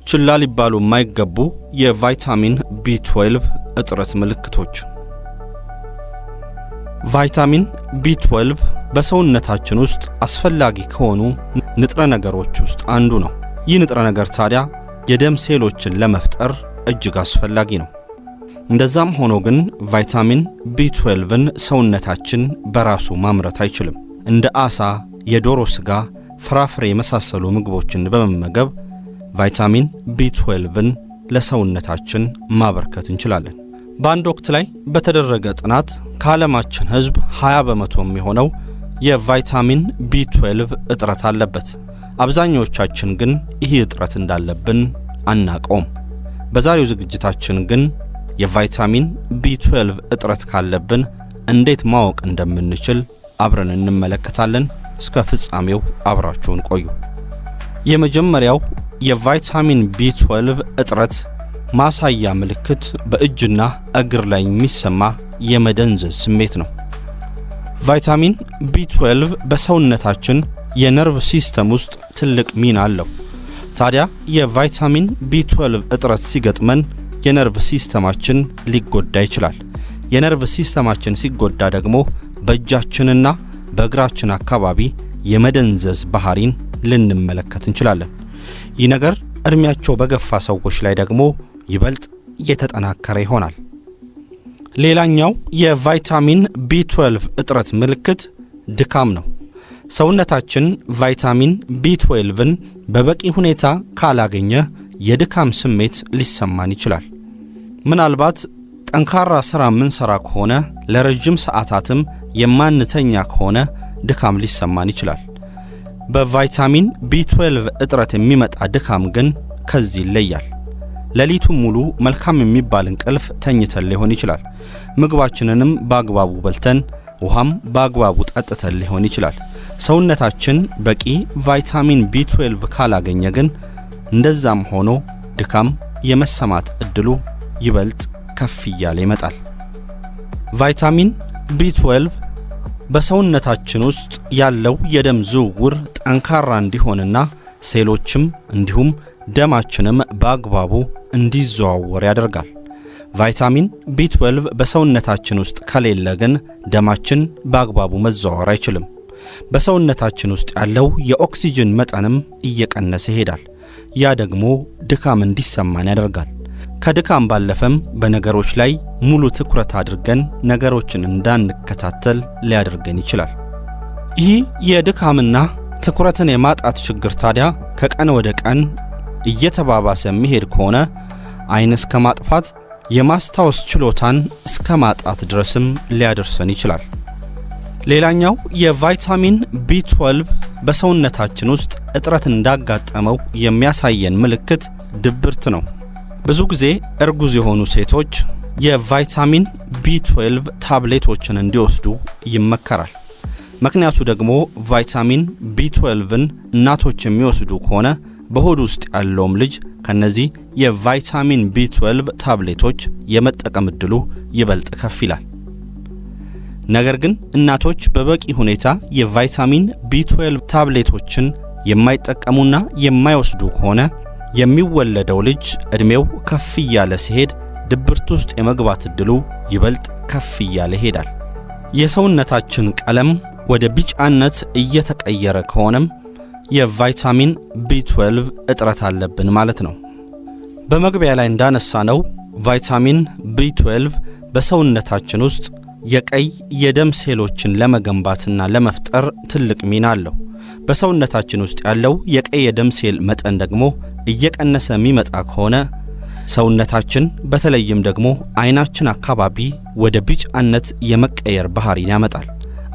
ችላ ሊባሉ የማይገቡ የቫይታሚን B12 እጥረት ምልክቶች። ቫይታሚን B12 በሰውነታችን ውስጥ አስፈላጊ ከሆኑ ንጥረ ነገሮች ውስጥ አንዱ ነው። ይህ ንጥረ ነገር ታዲያ የደም ሴሎችን ለመፍጠር እጅግ አስፈላጊ ነው። እንደዛም ሆኖ ግን ቫይታሚን B12ን ሰውነታችን በራሱ ማምረት አይችልም። እንደ አሳ፣ የዶሮ ስጋ፣ ፍራፍሬ የመሳሰሉ ምግቦችን በመመገብ ቫይታሚን B12ን ለሰውነታችን ማበርከት እንችላለን። በአንድ ወቅት ላይ በተደረገ ጥናት ከዓለማችን ሕዝብ 20% የሚሆነው የቫይታሚን B12 እጥረት አለበት። አብዛኞቻችን ግን ይህ እጥረት እንዳለብን አናቀውም። በዛሬው ዝግጅታችን ግን የቫይታሚን B12 እጥረት ካለብን እንዴት ማወቅ እንደምንችል አብረን እንመለከታለን። እስከ ፍጻሜው አብራችሁን ቆዩ። የመጀመሪያው የቫይታሚን B12 እጥረት ማሳያ ምልክት በእጅና እግር ላይ የሚሰማ የመደንዘዝ ስሜት ነው። ቫይታሚን B12 በሰውነታችን የነርቭ ሲስተም ውስጥ ትልቅ ሚና አለው። ታዲያ የቫይታሚን B12 እጥረት ሲገጥመን የነርቭ ሲስተማችን ሊጎዳ ይችላል። የነርቭ ሲስተማችን ሲጎዳ ደግሞ በእጃችንና በእግራችን አካባቢ የመደንዘዝ ባህሪን ልንመለከት እንችላለን። ይህ ነገር እድሜያቸው በገፋ ሰዎች ላይ ደግሞ ይበልጥ እየተጠናከረ ይሆናል። ሌላኛው የቫይታሚን B12 እጥረት ምልክት ድካም ነው። ሰውነታችን ቫይታሚን B12ን በበቂ ሁኔታ ካላገኘ የድካም ስሜት ሊሰማን ይችላል። ምናልባት ጠንካራ ሥራ የምንሰራ ከሆነ ለረጅም ሰዓታትም የማንተኛ ከሆነ ድካም ሊሰማን ይችላል። በቫይታሚን B12 እጥረት የሚመጣ ድካም ግን ከዚህ ይለያል። ሌሊቱን ሙሉ መልካም የሚባል እንቅልፍ ተኝተን ሊሆን ይችላል። ምግባችንንም በአግባቡ በልተን ውሃም በአግባቡ ጠጥተን ሊሆን ይችላል። ሰውነታችን በቂ ቫይታሚን B12 ካላገኘ ግን እንደዛም ሆኖ ድካም የመሰማት እድሉ ይበልጥ ከፍ እያለ ይመጣል። ቫይታሚን B12 በሰውነታችን ውስጥ ያለው የደም ዝውውር ጠንካራ እንዲሆንና ሴሎችም እንዲሁም ደማችንም በአግባቡ እንዲዘዋወር ያደርጋል። ቫይታሚን B12 በሰውነታችን ውስጥ ከሌለ ግን ደማችን በአግባቡ መዘዋወር አይችልም። በሰውነታችን ውስጥ ያለው የኦክሲጅን መጠንም እየቀነሰ ይሄዳል። ያ ደግሞ ድካም እንዲሰማን ያደርጋል። ከድካም ባለፈም በነገሮች ላይ ሙሉ ትኩረት አድርገን ነገሮችን እንዳንከታተል ሊያደርገን ይችላል። ይህ የድካምና ትኩረትን የማጣት ችግር ታዲያ ከቀን ወደ ቀን እየተባባሰ የሚሄድ ከሆነ ዓይን እስከ ማጥፋት፣ የማስታወስ ችሎታን እስከ ማጣት ድረስም ሊያደርሰን ይችላል። ሌላኛው የቫይታሚን B12 በሰውነታችን ውስጥ እጥረት እንዳጋጠመው የሚያሳየን ምልክት ድብርት ነው። ብዙ ጊዜ እርጉዝ የሆኑ ሴቶች የቫይታሚን B12 ታብሌቶችን እንዲወስዱ ይመከራል። ምክንያቱ ደግሞ ቫይታሚን B12ን እናቶች የሚወስዱ ከሆነ በሆድ ውስጥ ያለውም ልጅ ከነዚህ የቫይታሚን B12 ታብሌቶች የመጠቀም እድሉ ይበልጥ ከፍ ይላል። ነገር ግን እናቶች በበቂ ሁኔታ የቫይታሚን B12 ታብሌቶችን የማይጠቀሙና የማይወስዱ ከሆነ የሚወለደው ልጅ እድሜው ከፍ እያለ ሲሄድ ድብርት ውስጥ የመግባት እድሉ ይበልጥ ከፍ እያለ ይሄዳል። የሰውነታችን ቀለም ወደ ቢጫነት እየተቀየረ ከሆነም የቫይታሚን B12 እጥረት አለብን ማለት ነው። በመግቢያ ላይ እንዳነሳነው ቫይታሚን B12 በሰውነታችን ውስጥ የቀይ የደም ሴሎችን ለመገንባትና ለመፍጠር ትልቅ ሚና አለው። በሰውነታችን ውስጥ ያለው የቀይ የደም ሴል መጠን ደግሞ እየቀነሰ የሚመጣ ከሆነ ሰውነታችን በተለይም ደግሞ ዓይናችን አካባቢ ወደ ቢጫነት የመቀየር ባህሪን ያመጣል።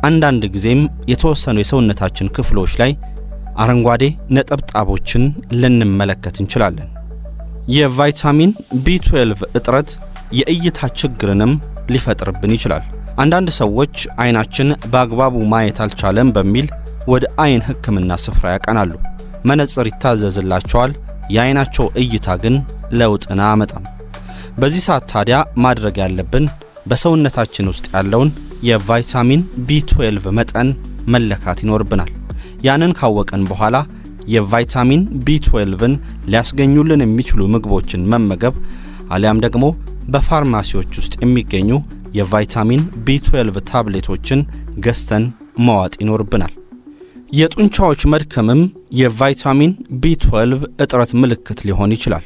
አንዳንድ ጊዜም የተወሰኑ የሰውነታችን ክፍሎች ላይ አረንጓዴ ነጠብጣቦችን ልንመለከት እንችላለን። የቫይታሚን B12 እጥረት የእይታ ችግርንም ሊፈጥርብን ይችላል። አንዳንድ ሰዎች ዓይናችን በአግባቡ ማየት አልቻለም በሚል ወደ ዓይን ሕክምና ስፍራ ያቀናሉ። መነጽር ይታዘዝላቸዋል። የዓይናቸው እይታ ግን ለውጥን አያመጣም። በዚህ ሰዓት ታዲያ ማድረግ ያለብን በሰውነታችን ውስጥ ያለውን የቫይታሚን B12 መጠን መለካት ይኖርብናል። ያንን ካወቀን በኋላ የቫይታሚን B12ን ሊያስገኙልን የሚችሉ ምግቦችን መመገብ አሊያም ደግሞ በፋርማሲዎች ውስጥ የሚገኙ የቫይታሚን B12 ታብሌቶችን ገዝተን መዋጥ ይኖርብናል። የጡንቻዎች መድከምም የቫይታሚን B12 እጥረት ምልክት ሊሆን ይችላል።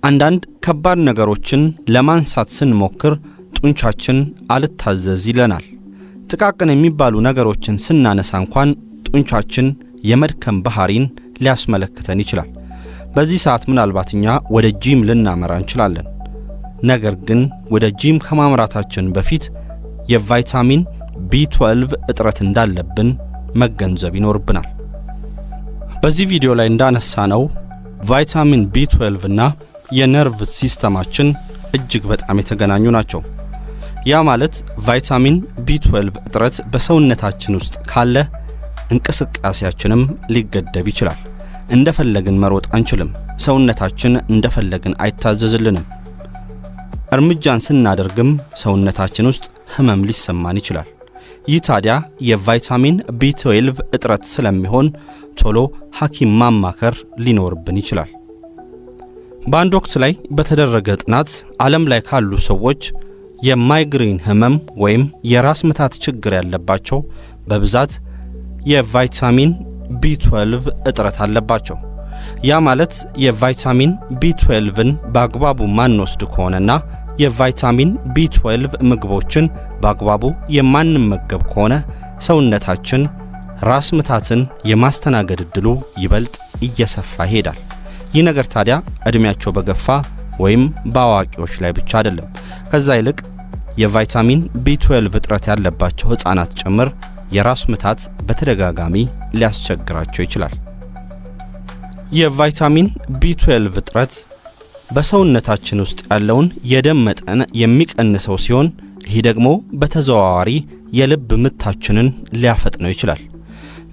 አንዳንድ ከባድ ነገሮችን ለማንሳት ስንሞክር ጡንቻችን አልታዘዝ ይለናል። ጥቃቅን የሚባሉ ነገሮችን ስናነሳ እንኳን ጡንቻችን የመድከም ባህሪን ሊያስመለክተን ይችላል። በዚህ ሰዓት ምናልባት እኛ ወደ ጂም ልናመራ እንችላለን። ነገር ግን ወደ ጂም ከማምራታችን በፊት የቫይታሚን B12 እጥረት እንዳለብን መገንዘብ ይኖርብናል። በዚህ ቪዲዮ ላይ እንዳነሳነው ቫይታሚን B12 እና የነርቭ ሲስተማችን እጅግ በጣም የተገናኙ ናቸው። ያ ማለት ቫይታሚን B12 እጥረት በሰውነታችን ውስጥ ካለ እንቅስቃሴያችንም ሊገደብ ይችላል። እንደፈለግን መሮጥ አንችልም። ሰውነታችን እንደፈለግን አይታዘዝልንም። እርምጃን ስናደርግም ሰውነታችን ውስጥ ህመም ሊሰማን ይችላል። ይህ ታዲያ የቫይታሚን B12 እጥረት ስለሚሆን ቶሎ ሐኪም ማማከር ሊኖርብን ይችላል። በአንድ ወቅት ላይ በተደረገ ጥናት ዓለም ላይ ካሉ ሰዎች የማይግሬን ህመም ወይም የራስ ምታት ችግር ያለባቸው በብዛት የቫይታሚን B12 እጥረት አለባቸው። ያ ማለት የቫይታሚን B12ን በአግባቡ ማንወስድ ከሆነና የቫይታሚን B12 ምግቦችን በአግባቡ የማንመገብ ከሆነ ሰውነታችን ራስ ምታትን የማስተናገድ ዕድሉ ይበልጥ እየሰፋ ይሄዳል። ይህ ነገር ታዲያ እድሜያቸው በገፋ ወይም በአዋቂዎች ላይ ብቻ አይደለም። ከዛ ይልቅ የቫይታሚን B12 እጥረት ያለባቸው ህፃናት ጭምር የራስ ምታት በተደጋጋሚ ሊያስቸግራቸው ይችላል። የቫይታሚን B12 እጥረት በሰውነታችን ውስጥ ያለውን የደም መጠን የሚቀንሰው ሲሆን ይህ ደግሞ በተዘዋዋሪ የልብ ምታችንን ሊያፈጥነው ይችላል።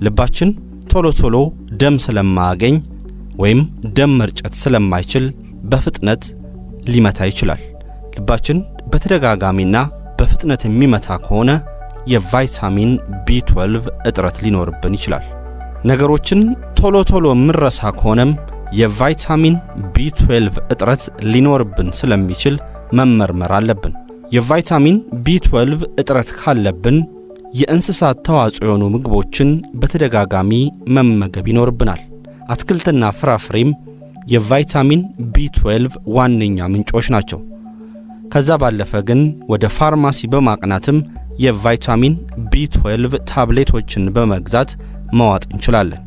ልባችን ቶሎ ቶሎ ደም ስለማያገኝ ወይም ደም መርጨት ስለማይችል በፍጥነት ሊመታ ይችላል። ልባችን በተደጋጋሚና በፍጥነት የሚመታ ከሆነ የቫይታሚን B12 እጥረት ሊኖርብን ይችላል። ነገሮችን ቶሎ ቶሎ ምረሳ ከሆነም የቫይታሚን B12 እጥረት ሊኖርብን ስለሚችል መመርመር አለብን። የቫይታሚን B12 እጥረት ካለብን የእንስሳት ተዋጽኦ የሆኑ ምግቦችን በተደጋጋሚ መመገብ ይኖርብናል። አትክልትና ፍራፍሬም የቫይታሚን B12 ዋነኛ ምንጮች ናቸው። ከዛ ባለፈ ግን ወደ ፋርማሲ በማቅናትም የቫይታሚን B12 ታብሌቶችን በመግዛት መዋጥ እንችላለን።